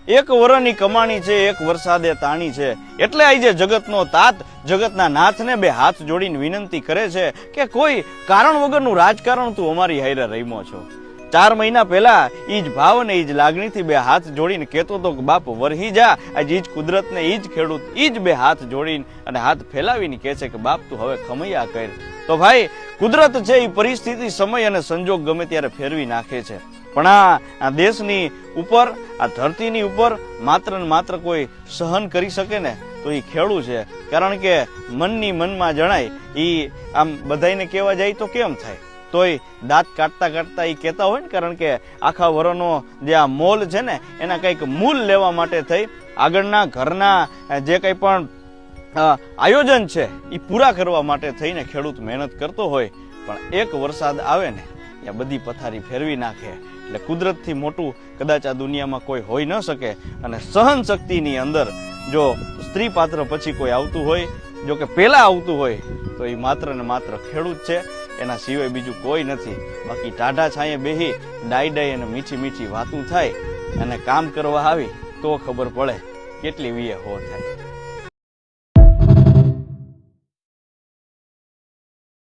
એક વરની કમાણી છે, એક વરસાદે તાણી છે. એટલે આજે જગતનો તાત જગતના નાથને બે હાથ જોડીને વિનંતી કરે છે કે કોઈ કારણ વગરનું રાજકારણ તું અમારી હારે રમ્યો છો. 4 મહિના પહેલા ઈ જ ભાવ ને ઈ જ લાગણીથી બે હાથ જોડીને કહેતો હતો કે બાપ વરહી જા. આજે ઈ જ કુદરતને, ઈ જ ખેડૂત, ઈ જ બે હાથ જોડીને અને હાથ ફેલાવીને કહે છે કે બાપ તું હવે ખમૈયા કર. તો ભાઈ કુદરત છે એ પરિસ્થિતિ, સમય અને સંજોગ ગમે ત્યારે ફેરવી નાખે છે. પણ આ દેશની ઉપર, આ ધરતીની ઉપર માત્ર ને માત્ર કોઈ સહન કરી શકે ને તો એ ખેડૂત છે. કારણ કે મનની મનમાં જણાય એ આમ બધાને કહેવા જાય તો કેમ થાય, તોય દાંત કાઢતા કાઢતા એ કહેતા હોય ને. કારણ કે આખા વરનો જે આ મોલ છે ને એના કંઈક મૂલ લેવા માટે થઈ આગળના ઘરના જે કંઈ પણ આયોજન છે એ પૂરા કરવા માટે થઈને ખેડૂત મહેનત કરતો હોય. પણ એક વરસાદ આવે ને એ બધી પથારી ફેરવી નાખે. એટલે કુદરતથી મોટું કદાચ આ દુનિયામાં કોઈ હોઈ ન શકે. અને સહન શક્તિની અંદર જો સ્ત્રી પાત્ર પછી કોઈ આવતું હોય, જો કે પહેલા આવતું હોય, તો એ માત્ર ને માત્ર ખેડૂત છે. એના સિવાય બીજું કોઈ નથી. બાકી ટાઢા છાંયે બેહી ડાઈ ડાઈ અને મીઠી મીઠી વાતું થાય અને કામ કરવા આવી તો ખબર પડે કેટલી વીએ હો થાય.